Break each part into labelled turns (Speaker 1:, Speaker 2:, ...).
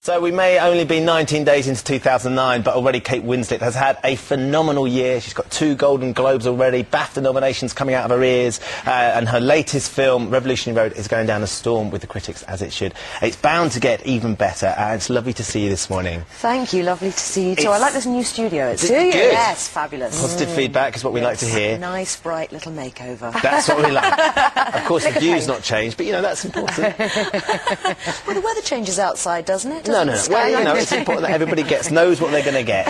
Speaker 1: So we may only be 19 days into 2009, but already Kate Winslet has had a phenomenal year. She's got 2 Golden Globes already, BAFTA nominations coming out of her ears, and her latest film, Revolutionary Road, is going down a storm with the critics, as it should. It's bound to get even better, and it's lovely to see you this morning.
Speaker 2: Thank you, lovely to see you too. I like this new studio. It's
Speaker 1: good.
Speaker 2: Yes, fabulous.
Speaker 1: Positive feedback is what we like to hear.
Speaker 2: Nice, bright little makeover.
Speaker 1: That's what we like. Of course, the view's not changed, but, you know, that's important.
Speaker 2: Well, the weather changes outside, doesn't it?
Speaker 1: No. Well, you know, it's important that everybody knows what they're going to get.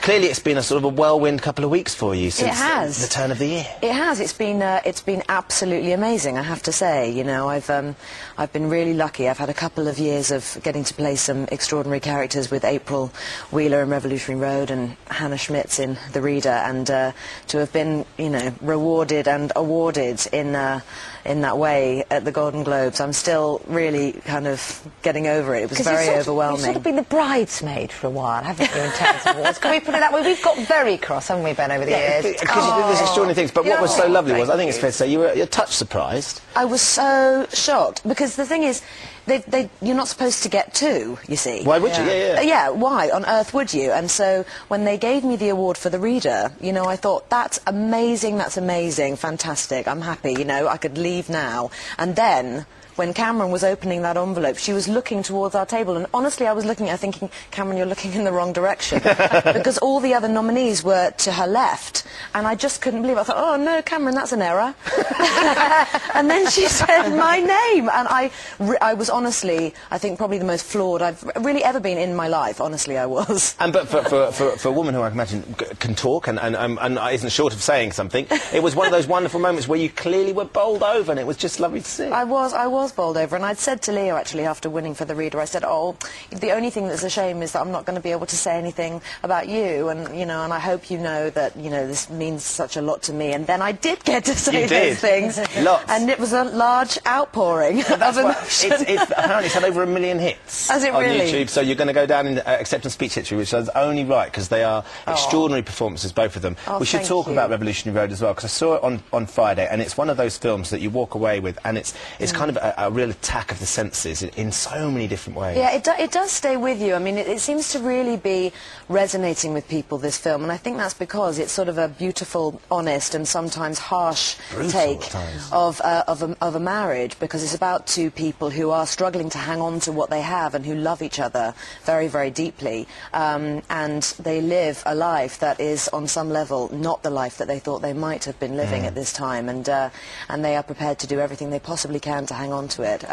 Speaker 1: Clearly, it's been a sort of a whirlwind couple of weeks for you since the turn of the year.
Speaker 2: It has. It's been absolutely amazing, I have to say. You know, I've been really lucky. I've had a couple of years of getting to play some extraordinary characters with April Wheeler in Revolutionary Road and Hannah Schmitz in The Reader, and to have been, you know, rewarded and awarded in that way at the Golden Globes. I'm still really kind of getting over it. It was very overwhelming.
Speaker 3: You've sort of been the bridesmaid for a while, haven't you, in terms of awards? Can we put it that way? We've got very cross, haven't we, Ben, over the years?
Speaker 1: Because you did these extraordinary things. But what was so lovely was, I think it's fair to say, you were a touch surprised.
Speaker 2: I was so shocked, because the thing is, you're not supposed to get 2, you see.
Speaker 1: Why would you?
Speaker 2: Yeah, why on earth would you? And so when they gave me the award for The Reader, you know, I thought, that's amazing, fantastic, I'm happy, you know, I could leave now. And then when Cameron was opening that envelope, she was looking towards our table, and honestly, I was looking at her thinking, Cameron, you're looking in the wrong direction, because all the other nominees were to her left, and I just couldn't believe it. I thought, oh no, Cameron, that's an error. And then she said my name, and I was honestly, I think, probably the most flawed I've really ever been in my life. Honestly, I was.
Speaker 1: But for a woman who I imagine can talk and isn't short of saying something, it was one of those wonderful moments where you clearly were bowled over, and it was just lovely to see.
Speaker 2: I was bowled over, and I'd said to Leo, actually, after winning for The Reader, I said, oh, the only thing that's a shame is that I'm not going to be able to say anything about you, and, you know, and I hope you know that, you know, this means such a lot to me. And then I did get to say those things.
Speaker 1: Lots.
Speaker 2: And it was a large outpouring of emotion.
Speaker 1: Apparently it's had over 1 million hits on YouTube, so you're going to go down in acceptance speech history, which is only right, because they are extraordinary performances, both of them. We should talk about Revolutionary Road as well, because I saw it on Friday, and it's one of those films that you walk away with, and it's kind of a real attack of the senses in so many different ways.
Speaker 2: Yeah, it does stay with you. I mean, it seems to really be resonating with people, this film, and I think that's because it's sort of a beautiful, honest, and sometimes harsh take of a marriage, because it's about 2 people who are struggling to hang on to what they have and who love each other very, very deeply, and they live a life that is, on some level, not the life that they thought they might have been living at this time, and they are prepared to do everything they possibly can to hang on to it.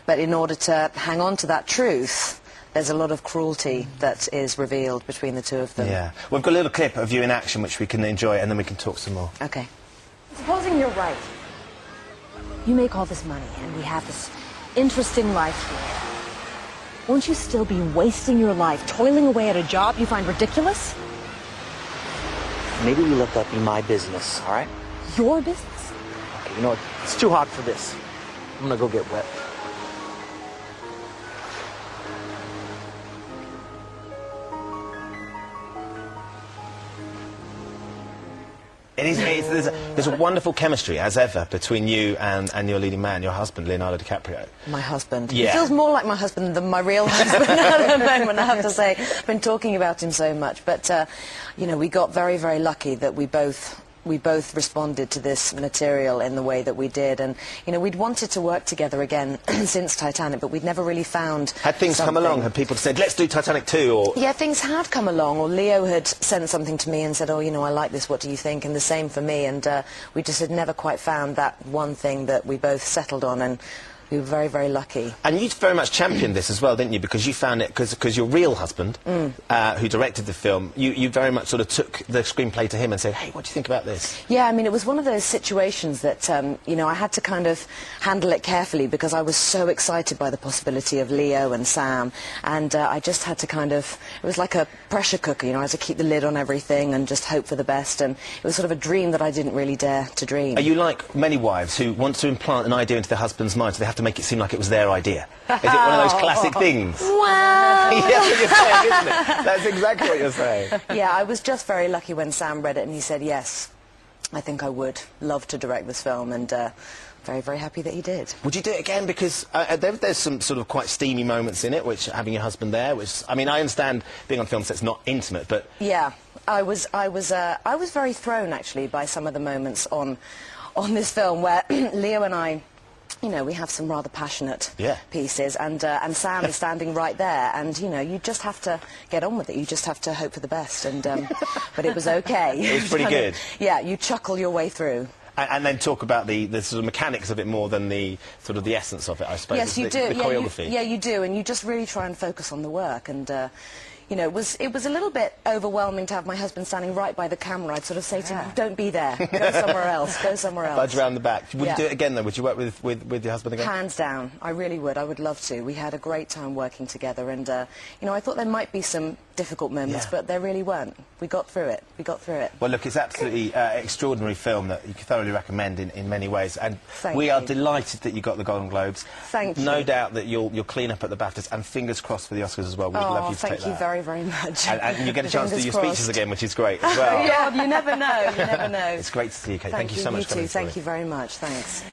Speaker 2: But in order to hang on to that truth, there's a lot of cruelty that is revealed between the 2 of them.
Speaker 1: Yeah. We've got a little clip of you in action which we can enjoy, and then we can talk some more.
Speaker 2: Okay.
Speaker 3: Supposing you're right. You make all this money, and we have this interesting life here. Won't you still be wasting your life toiling away at a job you find ridiculous?
Speaker 4: Maybe we let that be my business, all right?
Speaker 3: Your business?
Speaker 4: Okay, you know what? It's too hot for this. I'm gonna go get wet.
Speaker 1: There's a wonderful chemistry, as ever, between you and your leading man, your husband, Leonardo DiCaprio.
Speaker 2: My husband.
Speaker 1: Yeah.
Speaker 2: He feels more like my husband than my real husband at the moment, I have to say. I've been talking about him so much. But, you know, we got very, very lucky that we both responded to this material in the way that we did, and you know, we'd wanted to work together again since Titanic, but we'd never really found
Speaker 1: Had things come along? Had people said, let's do Titanic 2, or...?
Speaker 2: Yeah, things had come along, or Leo had sent something to me and said, oh, you know, I like this, what do you think? And the same for me, and we just had never quite found that one thing that we both settled on, and we were very, very lucky. And
Speaker 1: you very much championed this as well, didn't you? Because you found it, because your real husband, who directed the film, you very much sort of took the screenplay to him and said, hey, what do you think about this?
Speaker 2: Yeah, I mean, it was one of those situations that, you know, I had to kind of handle it carefully, because I was so excited by the possibility of Leo and Sam, and I just had to kind of, it was like a pressure cooker, you know, I had to keep the lid on everything and just hope for the best, and it was sort of a dream that I didn't really dare to dream.
Speaker 1: Are you like many wives who want to implant an idea into their husband's mind, so they have to make it seem like it was their idea? Is it one of those classic things?
Speaker 2: Wow!
Speaker 1: Yeah, that's what you're saying, isn't it? That's exactly what you're saying.
Speaker 2: Yeah, I was just very lucky when Sam read it and he said, yes, I think I would love to direct this film, and very, very happy that he did.
Speaker 1: Would you do it again? Because there's some sort of quite steamy moments in it, which having your husband there, which, I mean, I understand being on film set's not intimate, but...
Speaker 2: Yeah, I was very thrown, actually, by some of the moments on this film where Leo and I, you know, we have some rather passionate pieces, and Sam is standing right there, and, you know, you just have to get on with it. You just have to hope for the best, and but it was okay.
Speaker 1: It was pretty good.
Speaker 2: Yeah, you chuckle your way through.
Speaker 1: And then talk about the sort of mechanics of it more than the sort of the essence of it, I suppose.
Speaker 2: Yes, you do.
Speaker 1: The choreography.
Speaker 2: Yeah, you do, and you just really try and focus on the work, and you know, it was a little bit overwhelming to have my husband standing right by the camera. I'd sort of say to him, don't be there, go somewhere else, go somewhere else.
Speaker 1: Budge around the back. Would you do it again, though? Would you work with your husband again?
Speaker 2: Hands down, I really would. I would love to. We had a great time working together, and, you know, I thought there might be some difficult moments, but there really weren't. We got through it. We got through it.
Speaker 1: Well, look, it's absolutely extraordinary film that you can thoroughly recommend in many ways, and we are delighted that you got the Golden Globes.
Speaker 2: Thank you.
Speaker 1: No doubt that you'll clean up at the BAFTAs, and fingers crossed for the Oscars as well. We'd love you to take that.
Speaker 2: Thank you very, very much.
Speaker 1: And you get a chance to do your speeches again, which is great as well.
Speaker 2: Yeah, you never know. You never know.
Speaker 1: It's great to see you, Kate. Thank you so much for coming.
Speaker 2: Thank you very much. Thanks.